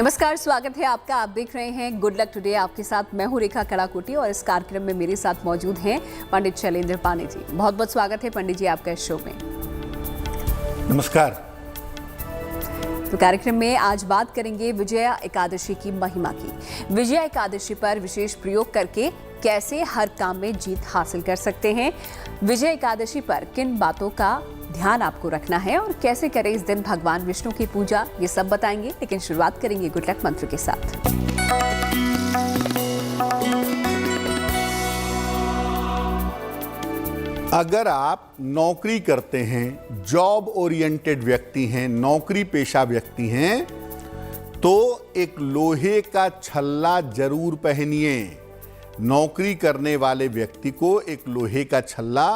नमस्कार, स्वागत है आपका। आप देख रहे हैं गुड लक टुडे। आपके साथ मैं हूं रेखा कड़ाकोटी और इस कार्यक्रम में मेरे साथ मौजूद हैं पंडित शैलेंद्र पांडे जी। बहुत बहुत स्वागत है पंडित जी आपका इस शो में। नमस्कार। तो कार्यक्रम में आज बात करेंगे विजया एकादशी की महिमा की। विजया एकादशी पर विशेष प्रयोग करके कैसे हर काम में जीत हासिल कर सकते हैं, विजय एकादशी पर किन बातों का ध्यान आपको रखना है और कैसे करें इस दिन भगवान विष्णु की पूजा, ये सब बताएंगे। लेकिन शुरुआत करेंगे गुड लक मंत्र के साथ। अगर आप नौकरी करते हैं, जॉब ओरिएंटेड व्यक्ति हैं, नौकरी पेशा व्यक्ति हैं, तो एक लोहे का छल्ला जरूर पहनिए। नौकरी करने वाले व्यक्ति को एक लोहे का छल्ला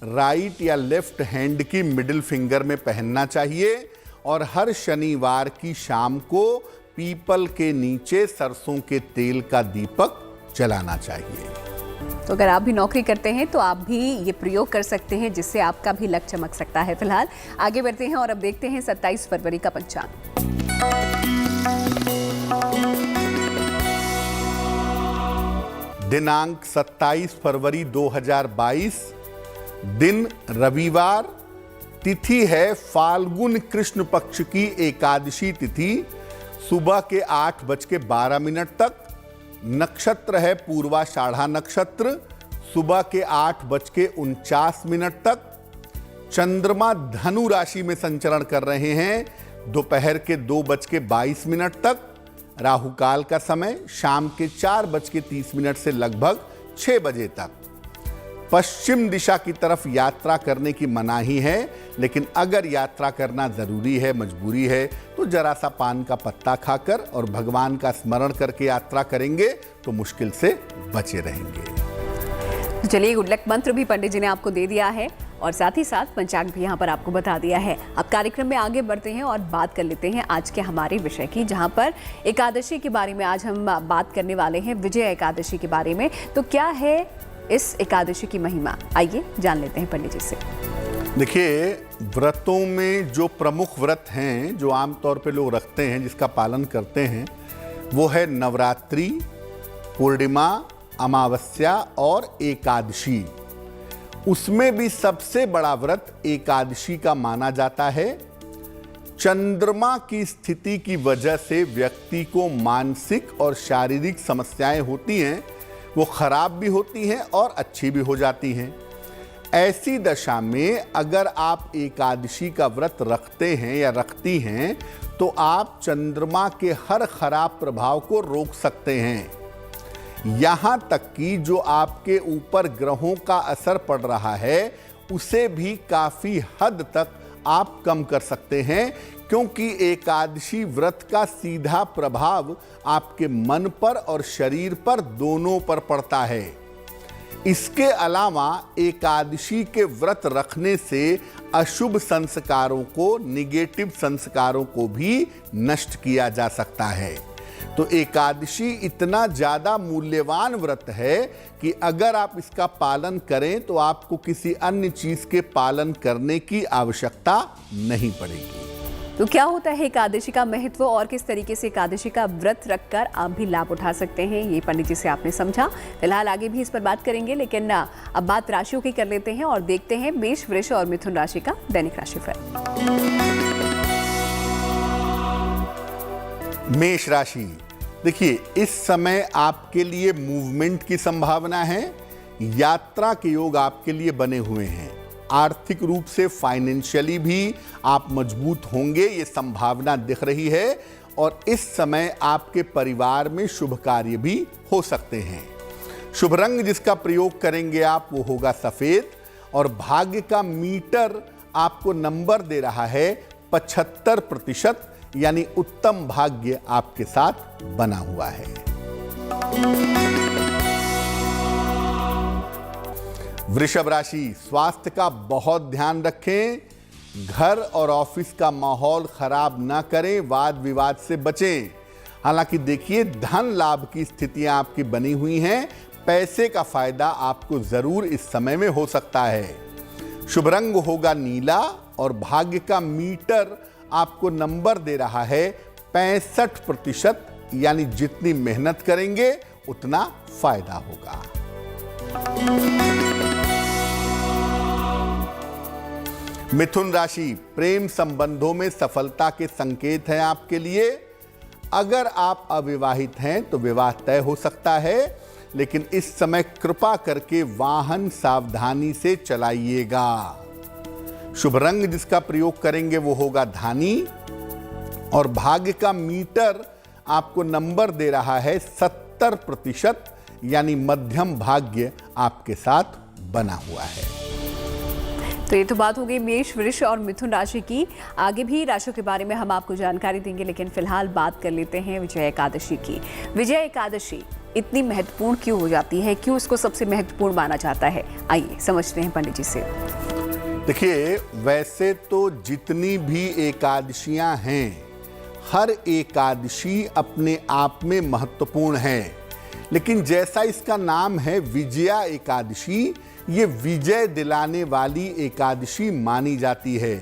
राइट या लेफ्ट हैंड की मिडिल फिंगर में पहनना चाहिए और हर शनिवार की शाम को पीपल के नीचे सरसों के तेल का दीपक जलाना चाहिए। तो अगर आप भी नौकरी करते हैं तो आप भी ये प्रयोग कर सकते हैं, जिससे आपका भी लक चमक सकता है। फिलहाल आगे बढ़ते हैं और अब देखते हैं 27 फरवरी का पंचांग। दिनांक 27 फरवरी 2022, दिन रविवार, तिथि है फाल्गुन कृष्ण पक्ष की एकादशी तिथि, सुबह के 8:12 तक। नक्षत्र है पूर्वाषाढ़ा नक्षत्र, सुबह के 8:49 तक। चंद्रमा धनु राशि में संचरण कर रहे हैं दोपहर के 2:22 तक। राहु काल का समय शाम के 4:30 से लगभग 6 बजे तक। पश्चिम दिशा की तरफ यात्रा करने की मनाही है, लेकिन अगर यात्रा करना जरूरी है, मजबूरी है, तो जरा सा पान का पत्ता खाकर और भगवान का स्मरण करके यात्रा करेंगे तो मुश्किल से बचे रहेंगे। चलिए, गुड लक मंत्र भी पंडित जी ने आपको दे दिया है और साथ ही साथ पंचांग भी यहाँ पर आपको बता दिया है। अब कार्यक्रम में आगे बढ़ते हैं और बात कर लेते हैं आज के हमारे विषय की, जहाँ पर एकादशी के बारे में आज हम बात करने वाले हैं, विजय एकादशी के बारे में। तो क्या है इस एकादशी की महिमा, आइए जान लेते हैं पंडित जी से। देखिए, व्रतों में जो प्रमुख व्रत हैं, जो आमतौर पे लोग रखते हैं, जिसका पालन करते हैं, वो है नवरात्रि, पूर्णिमा, अमावस्या और एकादशी। उसमें भी सबसे बड़ा व्रत एकादशी का माना जाता है। चंद्रमा की स्थिति की वजह से व्यक्ति को मानसिक और शारीरिक समस्याएं होती हैं, वो खराब भी होती हैं और अच्छी भी हो जाती हैं। ऐसी दशा में अगर आप एकादशी का व्रत रखते हैं या रखती हैं, तो आप चंद्रमा के हर खराब प्रभाव को रोक सकते हैं। यहाँ तक कि जो आपके ऊपर ग्रहों का असर पड़ रहा है, उसे भी काफी हद तक आप कम कर सकते हैं, क्योंकि एकादशी व्रत का सीधा प्रभाव आपके मन पर और शरीर पर दोनों पर पड़ता है। इसके अलावा एकादशी के व्रत रखने से अशुभ संस्कारों को, निगेटिव संस्कारों को भी नष्ट किया जा सकता है। तो एकादशी इतना ज्यादा मूल्यवान व्रत है कि अगर आप इसका पालन करें तो आपको किसी अन्य चीज के पालन करने की आवश्यकता नहीं पड़ेगी। तो क्या होता है एकादशी का महत्व और किस तरीके से एकादशी का व्रत रखकर आप भी लाभ उठा सकते हैं, ये पंडित जी से आपने समझा। फिलहाल आगे भी इस पर बात करेंगे, लेकिन अब बात राशियों की कर लेते हैं और देखते हैं मेष, वृष और मिथुन राशि का दैनिक राशिफल। मेष राशि, देखिए, इस समय आपके लिए मूवमेंट की संभावना है। यात्रा के योग आपके लिए बने हुए हैं। आर्थिक रूप से, फाइनेंशियली भी आप मजबूत होंगे, ये संभावना दिख रही है। और इस समय आपके परिवार में शुभ कार्य भी हो सकते हैं। शुभ रंग जिसका प्रयोग करेंगे आप, वो होगा सफेद। और भाग्य का मीटर आपको नंबर दे रहा है 75%, यानी उत्तम भाग्य आपके साथ बना हुआ है। वृषभ राशि, स्वास्थ्य का बहुत ध्यान रखें। घर और ऑफिस का माहौल खराब ना करें, वाद विवाद से बचें। हालांकि देखिए, धन लाभ की स्थितियां आपकी बनी हुई हैं। पैसे का फायदा आपको जरूर इस समय में हो सकता है। शुभ रंग होगा नीला और भाग्य का मीटर आपको नंबर दे रहा है 65%, यानी जितनी मेहनत करेंगे उतना फायदा होगा। मिथुन राशि, प्रेम संबंधों में सफलता के संकेत हैं आपके लिए। अगर आप अविवाहित हैं तो विवाह तय हो सकता है, लेकिन इस समय कृपा करके वाहन सावधानी से चलाइएगा। शुभ रंग जिसका प्रयोग करेंगे वो होगा धानी, और भाग्य का मीटर आपको नंबर दे रहा है 70%, यानी मध्यम भाग्य आपके साथ बना हुआ है। तो ये तो बात हो गई मेष, वृष और मिथुन राशि की। आगे भी राशियों के बारे में हम आपको जानकारी देंगे, लेकिन फिलहाल बात कर लेते हैं विजय एकादशी की। विजय एकादशी इतनी महत्वपूर्ण क्यों हो जाती है, क्यों इसको सबसे महत्वपूर्ण माना जाता है, आइए समझते हैं पंडित जी से। देखिए, वैसे तो जितनी भी एकादशियां हैं, हर एकादशी अपने आप में महत्वपूर्ण है, लेकिन जैसा इसका नाम है विजया एकादशी, ये विजय दिलाने वाली एकादशी मानी जाती है।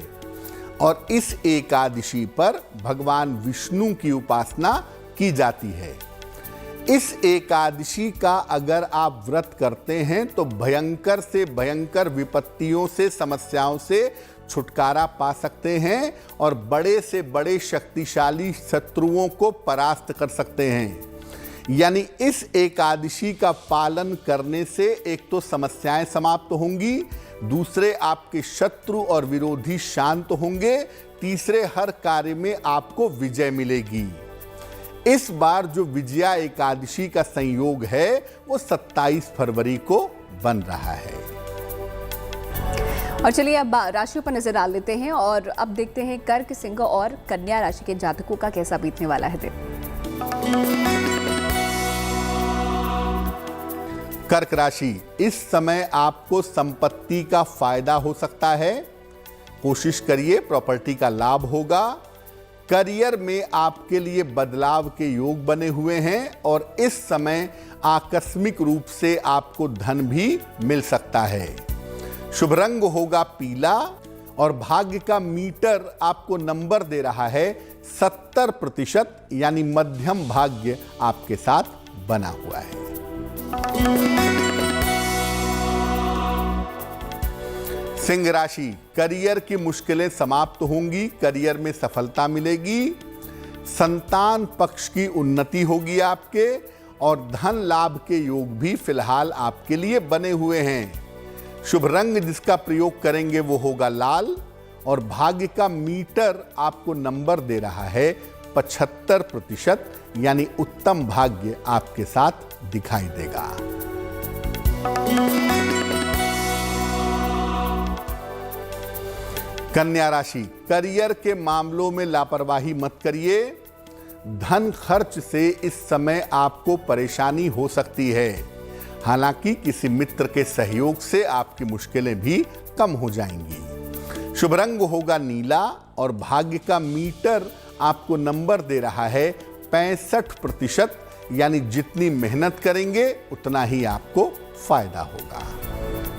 और इस एकादशी पर भगवान विष्णु की उपासना की जाती है। इस एकादशी का अगर आप व्रत करते हैं तो भयंकर से भयंकर विपत्तियों से, समस्याओं से छुटकारा पा सकते हैं और बड़े से बड़े शक्तिशाली शत्रुओं को परास्त कर सकते हैं। यानी इस एकादशी का पालन करने से एक तो समस्याएं समाप्त होंगी, दूसरे आपके शत्रु और विरोधी शांत होंगे, तीसरे हर कार्य में आपको विजय मिलेगी। इस बार जो विजया एकादशी का संयोग है वो 27 फरवरी को बन रहा है। और चलिए अब राशियों पर नजर डाल लेते हैं और अब देखते हैं कर्क, सिंह और कन्या राशि के जातकों का कैसा बीतने वाला है दिन। कर्क राशि, इस समय आपको संपत्ति का फायदा हो सकता है। कोशिश करिए, प्रॉपर्टी का लाभ होगा। करियर में आपके लिए बदलाव के योग बने हुए हैं और इस समय आकस्मिक रूप से आपको धन भी मिल सकता है। शुभ रंग होगा पीला और भाग्य का मीटर आपको नंबर दे रहा है 70%, यानी मध्यम भाग्य आपके साथ बना हुआ है। सिंह राशि, करियर की मुश्किलें समाप्त होंगी, करियर में सफलता मिलेगी, संतान पक्ष की उन्नति होगी आपके, और धन लाभ के योग भी फिलहाल आपके लिए बने हुए हैं। शुभ रंग जिसका प्रयोग करेंगे वो होगा लाल, और भाग्य का मीटर आपको नंबर दे रहा है 75%, यानी उत्तम भाग्य आपके साथ दिखाई देगा। कन्या राशि, करियर के मामलों में लापरवाही मत करिए। धन खर्च से इस समय आपको परेशानी हो सकती है, हालांकि किसी मित्र के सहयोग से आपकी मुश्किलें भी कम हो जाएंगी। शुभ रंग होगा नीला और भाग्य का मीटर आपको नंबर दे रहा है 65%, यानी जितनी मेहनत करेंगे उतना ही आपको फायदा होगा।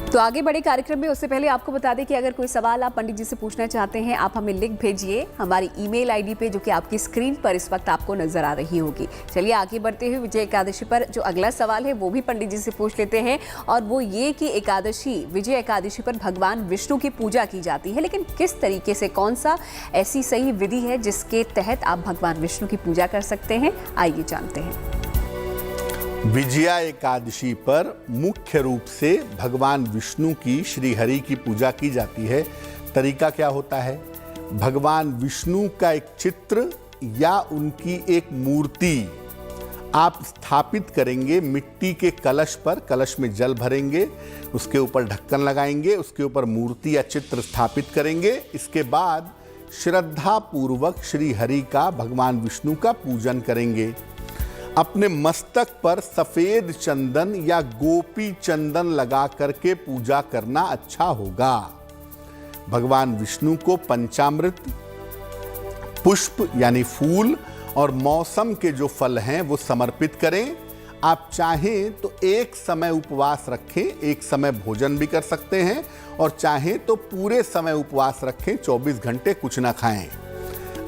तो आगे बड़े कार्यक्रम में उससे पहले आपको बता दें कि अगर कोई सवाल आप पंडित जी से पूछना चाहते हैं, आप हमें लिंक भेजिए हमारी ईमेल आईडी पे, जो कि आपकी स्क्रीन पर इस वक्त आपको नजर आ रही होगी। चलिए आगे बढ़ते हुए विजय एकादशी पर जो अगला सवाल है वो भी पंडित जी से पूछ लेते हैं, और वो ये कि एकादशी, विजय एकादशी पर भगवान विष्णु की पूजा की जाती है, लेकिन किस तरीके से, कौन सा ऐसी सही विधि है जिसके तहत आप भगवान विष्णु की पूजा कर सकते हैं, आइए जानते हैं। विजया एकादशी पर मुख्य रूप से भगवान विष्णु की, श्री हरि की पूजा की जाती है। तरीका क्या होता है? भगवान विष्णु का एक चित्र या उनकी एक मूर्ति आप स्थापित करेंगे मिट्टी के कलश पर। कलश में जल भरेंगे, उसके ऊपर ढक्कन लगाएंगे, उसके ऊपर मूर्ति या चित्र स्थापित करेंगे। इसके बाद श्रद्धा पूर्वक श्री हरि का, भगवान विष्णु का पूजन करेंगे। अपने मस्तक पर सफेद चंदन या गोपी चंदन लगा करके पूजा करना अच्छा होगा। भगवान विष्णु को पंचामृत, पुष्प यानी फूल और मौसम के जो फल हैं वो समर्पित करें। आप चाहें तो एक समय उपवास रखें, एक समय भोजन भी कर सकते हैं, और चाहें तो पूरे समय उपवास रखें, 24 घंटे कुछ ना खाएं।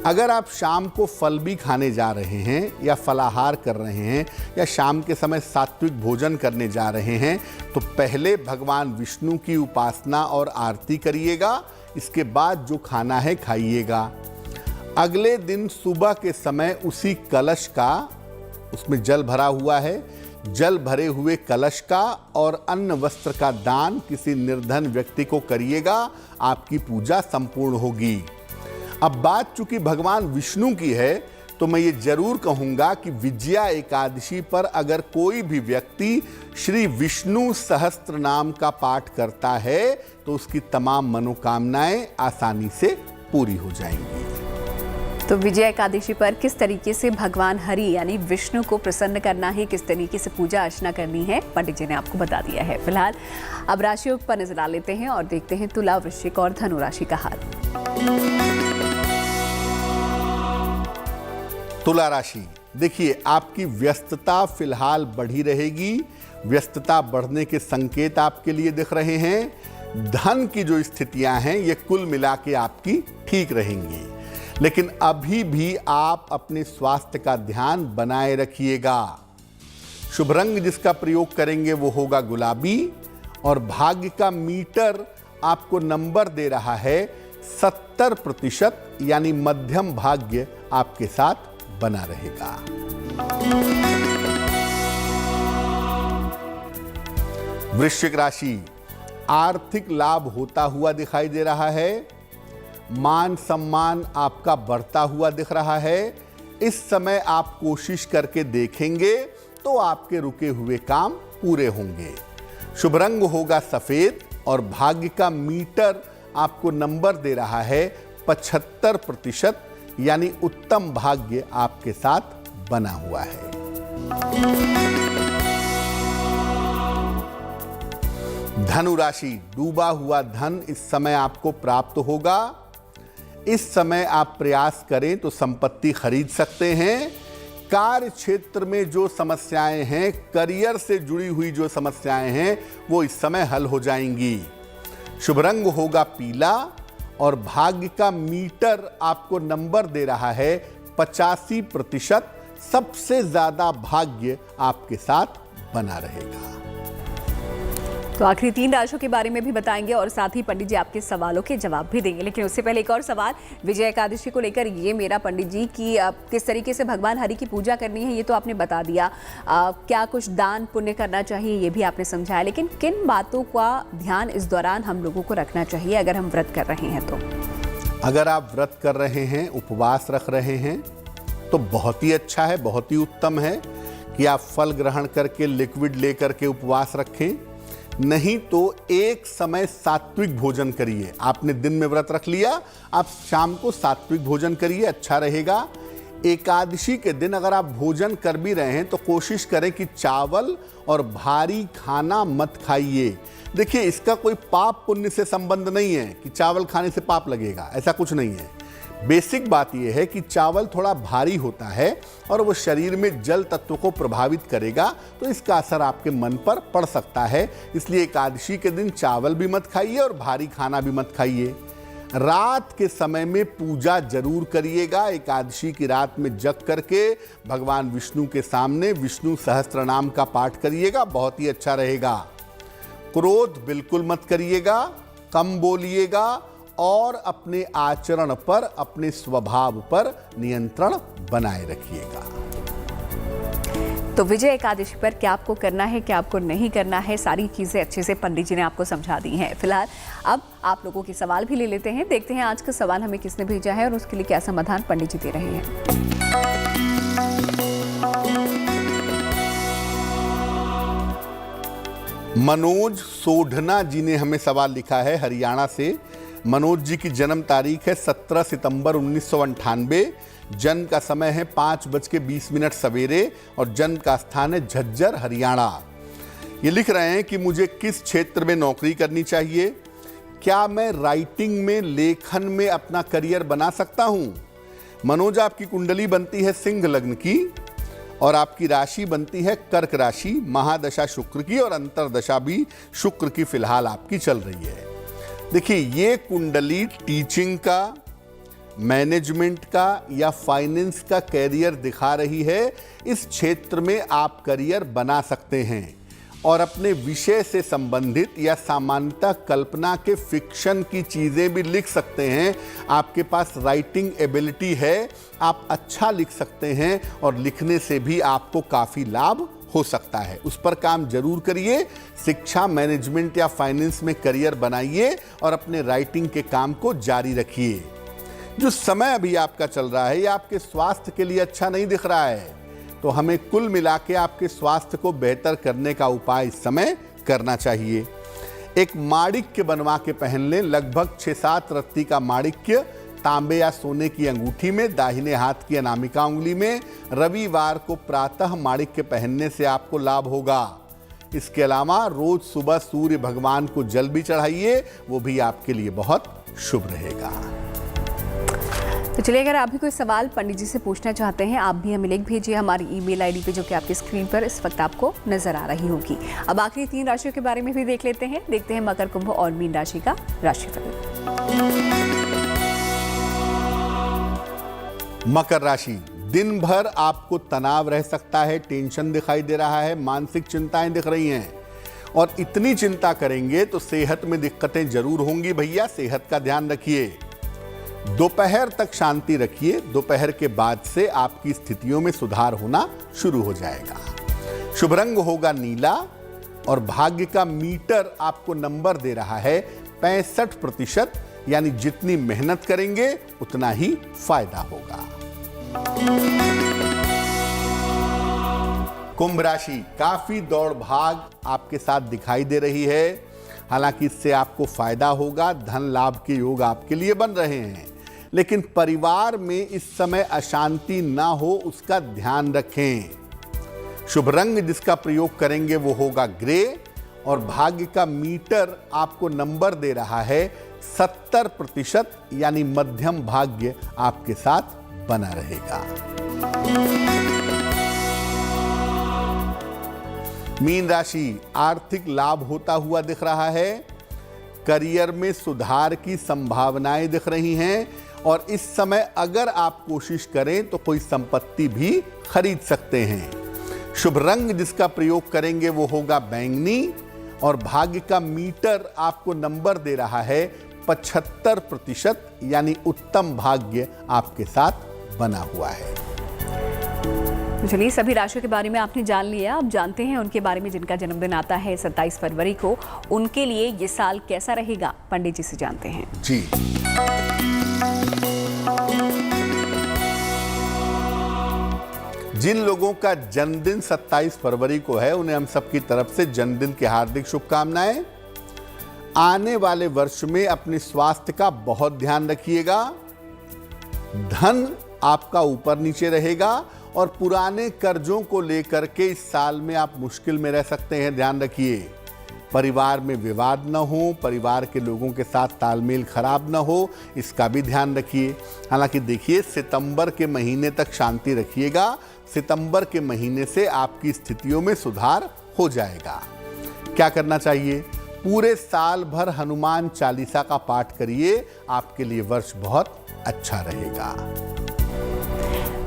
अगर आप शाम को फल भी खाने जा रहे हैं या फलाहार कर रहे हैं या शाम के समय सात्विक भोजन करने जा रहे हैं तो पहले भगवान विष्णु की उपासना और आरती करिएगा, इसके बाद जो खाना है खाइएगा। अगले दिन सुबह के समय उसी कलश का, उसमें जल भरा हुआ है, जल भरे हुए कलश का और अन्न वस्त्र का दान किसी निर्धन व्यक्ति को करिएगा, आपकी पूजा संपूर्ण होगी। अब बात चूंकि भगवान विष्णु की है तो मैं ये जरूर कहूंगा कि विजया एकादशी पर अगर कोई भी व्यक्ति श्री विष्णु सहस्त्र नाम का पाठ करता है तो उसकी तमाम मनोकामनाएं आसानी से पूरी हो जाएंगी। तो विजय एकादशी पर किस तरीके से भगवान हरि यानी विष्णु को प्रसन्न करना है, किस तरीके से पूजा अर्चना करनी है, पंडित जी ने आपको बता दिया है। फिलहाल अब राशियों पर नजर डाल लेते हैं और देखते हैं तुला, वृश्चिक और धनु राशि का हाल। तुला राशि, देखिए आपकी व्यस्तता फिलहाल बढ़ी रहेगी। व्यस्तता बढ़ने के संकेत आपके लिए दिख रहे हैं। धन की जो स्थितियां हैं ये कुल मिला के आपकी ठीक रहेंगी, लेकिन अभी भी आप अपने स्वास्थ्य का ध्यान बनाए रखिएगा। शुभ रंग जिसका प्रयोग करेंगे वो होगा गुलाबी और भाग्य का मीटर आपको नंबर दे रहा है 70%, यानी मध्यम भाग्य आपके साथ बना रहेगा। वृश्चिक राशि, आर्थिक लाभ होता हुआ दिखाई दे रहा है। मान सम्मान आपका बढ़ता हुआ दिख रहा है। इस समय आप कोशिश करके देखेंगे तो आपके रुके हुए काम पूरे होंगे। शुभ रंग होगा सफेद और भाग्य का मीटर आपको नंबर दे रहा है 75%, यानी उत्तम भाग्य आपके साथ बना हुआ है। धनु राशि, डूबा हुआ धन इस समय आपको प्राप्त होगा। इस समय आप प्रयास करें तो संपत्ति खरीद सकते हैं। कार्य क्षेत्र में जो समस्याएं हैं, करियर से जुड़ी हुई जो समस्याएं हैं, वो इस समय हल हो जाएंगी। शुभ रंग होगा पीला और भाग्य का मीटर आपको नंबर दे रहा है 85%। सबसे ज्यादा भाग्य आपके साथ बना रहेगा। तो आखिरी 3 राशियों के बारे में भी बताएंगे और साथ ही पंडित जी आपके सवालों के जवाब भी देंगे, लेकिन उससे पहले एक और सवाल विजय एकादशी को लेकर ये मेरा पंडित जी कि किस तरीके से भगवान हरि की पूजा करनी है ये तो आपने बता दिया। क्या कुछ दान पुण्य करना चाहिए ये भी आपने समझाया, लेकिन किन बातों का ध्यान इस दौरान हम लोगों को रखना चाहिए अगर हम व्रत कर रहे हैं तो? अगर आप व्रत कर रहे हैं, उपवास रख रहे हैं तो बहुत ही अच्छा है, बहुत ही उत्तम है कि आप फल ग्रहण करके लिक्विड लेकर के उपवास रखें। नहीं तो एक समय सात्विक भोजन करिए। आपने दिन में व्रत रख लिया, आप शाम को सात्विक भोजन करिए, अच्छा रहेगा। एकादशी के दिन अगर आप भोजन कर भी रहे हैं तो कोशिश करें कि चावल और भारी खाना मत खाइए। देखिए, इसका कोई पाप पुण्य से संबंध नहीं है कि चावल खाने से पाप लगेगा, ऐसा कुछ नहीं है। बेसिक बात यह है कि चावल थोड़ा भारी होता है और वो शरीर में जल तत्व को प्रभावित करेगा, तो इसका असर आपके मन पर पड़ सकता है। इसलिए एकादशी के दिन चावल भी मत खाइए और भारी खाना भी मत खाइए। रात के समय में पूजा जरूर करिएगा। एकादशी की रात में जग करके भगवान विष्णु के सामने विष्णु सहस्त्र नाम का पाठ करिएगा, बहुत ही अच्छा रहेगा। क्रोध बिल्कुल मत करिएगा, कम बोलिएगा और अपने आचरण पर, अपने स्वभाव पर नियंत्रण बनाए रखिएगा। तो विजय एकादशी पर क्या आपको करना है, क्या आपको नहीं करना है, सारी चीज़ें अच्छे से पंडित जी ने आपको समझा दी हैं। फिलहाल अब आप लोगों के सवाल भी ले लेते हैं, देखते हैं आज का सवाल हमें किसने भेजा है और उसके लिए क्या समाधान पंडित जी दे रहे हैं। मनोज सोढ़ना जी ने हमें सवाल लिखा है हरियाणा से। मनोज जी की जन्म तारीख है 17 सितंबर 1998। जन्म का समय है 5:20 सवेरे और जन्म का स्थान है झज्जर, हरियाणा। ये लिख रहे हैं कि मुझे किस क्षेत्र में नौकरी करनी चाहिए, क्या मैं राइटिंग में, लेखन में अपना करियर बना सकता हूं। मनोज, आपकी कुंडली बनती है सिंह लग्न की और आपकी राशि बनती है कर्क राशि। महादशा शुक्र की और अंतरदशा भी शुक्र की फिलहाल आपकी चल रही है। देखिए, ये कुंडली टीचिंग का, मैनेजमेंट का या फाइनेंस का कैरियर दिखा रही है, इस क्षेत्र में आप करियर बना सकते हैं और अपने विषय से संबंधित या सामान्यतः कल्पना के फिक्शन की चीज़ें भी लिख सकते हैं। आपके पास राइटिंग एबिलिटी है, आप अच्छा लिख सकते हैं और लिखने से भी आपको काफ़ी लाभ हो सकता है। उस पर काम जरूर करिए। शिक्षा, मैनेजमेंट या फाइनेंस में करियर बनाइए और अपने राइटिंग के काम को जारी रखिए। जो समय अभी आपका चल रहा है, ये आपके स्वास्थ्य के लिए अच्छा नहीं दिख रहा है, तो हमें कुल मिला के आपके स्वास्थ्य को बेहतर करने का उपाय इस समय करना चाहिए। एक माणिक्य बनवा के पहन लें, लगभग 6-7 रत्ती का माणिक्य तांबे या सोने की अंगूठी में, दाहिने हाथ की अनामिका उंगली में। रविवार को प्रातः माणिक्य पहनने से आपको लाभ होगा। इसके अलावा रोज सुबह सूर्य भगवान को जल भी चढ़ाइए, वो भी आपके लिए बहुत शुभ रहेगा। तो चलिए, अगर आप भी कोई सवाल पंडित जी से पूछना चाहते हैं, आप भी हमें लिख भेजिए हमारी ईमेल आईडी पे, जो कि आपकी स्क्रीन पर इस वक्त आपको नजर आ रही होगी। अब आखिरी 3 राशियों के बारे में भी देख लेते हैं। देखते हैं मकर, कुंभ और मीन राशि का राशिफल। मकर राशि, दिन भर आपको तनाव रह सकता है, टेंशन दिखाई दे रहा है, मानसिक चिंताएं दिख रही हैं और इतनी चिंता करेंगे तो सेहत में दिक्कतें जरूर होंगी। भैया, सेहत का ध्यान रखिए। दोपहर तक शांति रखिए, दोपहर के बाद से आपकी स्थितियों में सुधार होना शुरू हो जाएगा। शुभ रंग होगा नीला और भाग्य का मीटर आपको नंबर दे रहा है 65%, यानी जितनी मेहनत करेंगे उतना ही फायदा होगा। कुंभ राशि, काफी दौड़ भाग आपके साथ दिखाई दे रही है, हालांकि इससे आपको फायदा होगा, धन लाभ के योग आपके लिए बन रहे हैं, लेकिन परिवार में इस समय अशांति ना हो उसका ध्यान रखें। शुभ रंग जिसका प्रयोग करेंगे वो होगा ग्रे और भाग्य का मीटर आपको नंबर दे रहा है 70%, यानी मध्यम भाग्य आपके साथ बना रहेगा। मीन राशि, आर्थिक लाभ होता हुआ दिख रहा है, करियर में सुधार की संभावनाएं दिख रही हैं और इस समय अगर आप कोशिश करें तो कोई संपत्ति भी खरीद सकते हैं। शुभ रंग जिसका प्रयोग करेंगे वो होगा बैंगनी और भाग्य का मीटर आपको नंबर दे रहा है 75%, यानी उत्तम भाग्य आपके साथ बना हुआ है। तो चलिए, सभी राशियों के बारे में आपने जान लिया। अब जानते हैं उनके बारे में जिनका जन्मदिन आता है 27 फरवरी को, उनके लिए ये साल कैसा रहेगा, पंडित जी से जानते हैं। जी, जिन लोगों का जन्मदिन 27 फरवरी को है, उन्हें हम सबकी तरफ से जन्मदिन की हार्दिक शुभकामनाएं। आने वाले वर्ष में अपने स्वास्थ्य का बहुत ध्यान रखिएगा, धन आपका ऊपर नीचे रहेगा और पुराने कर्जों को लेकर के इस साल में आप मुश्किल में रह सकते हैं, ध्यान रखिए। परिवार में विवाद न हो, परिवार के लोगों के साथ तालमेल खराब न हो, इसका भी ध्यान रखिए। हालांकि देखिए, सितंबर के महीने तक शांति रखिएगा, सितंबर के महीने से आपकी स्थितियों में सुधार हो जाएगा। क्या करना चाहिए? पूरे साल भर हनुमान चालीसा का पाठ करिए, आपके लिए वर्ष बहुत अच्छा रहेगा।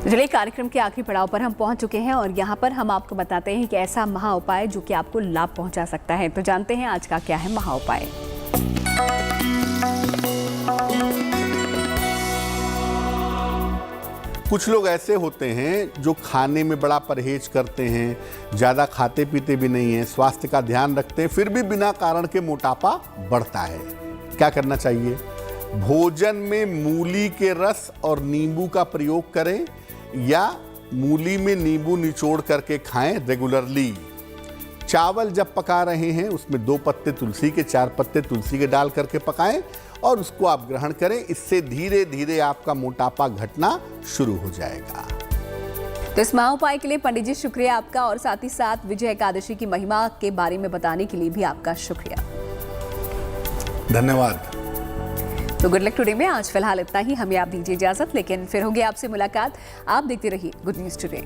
चलिए, कार्यक्रम के आखिरी पड़ाव पर हम पहुंच चुके हैं और यहाँ पर हम आपको बताते हैं कि ऐसा महा उपाय जो कि आपको लाभ पहुंचा सकता है। तो जानते हैं आज का क्या है महा उपाय। कुछ लोग ऐसे होते हैं जो खाने में बड़ा परहेज करते हैं, ज़्यादा खाते पीते भी नहीं हैं, स्वास्थ्य का ध्यान रखते हैं, फिर भी बिना कारण के मोटापा बढ़ता है। क्या करना चाहिए? भोजन में मूली के रस और नींबू का प्रयोग करें या मूली में नींबू निचोड़ करके खाएं रेगुलरली। चावल जब पका रहे हैं उसमें 2 पत्ते तुलसी के, 4 पत्ते तुलसी के डाल करके पकाएं और उसको आप ग्रहण करें। इससे धीरे धीरे आपका मोटापा घटना शुरू हो जाएगा। तो इस महा उपाय के लिए पंडित जी शुक्रिया आपका, और साथ ही साथ विजय एकादशी की महिमा के बारे में बताने के लिए भी आपका शुक्रिया। धन्यवाद। तो गुड लक टुडे में आज फिलहाल इतना ही। हमें आप दीजिए इजाजत, लेकिन फिर होगी आपसे मुलाकात। आप देखते रहिए गुड न्यूज़ टुडे।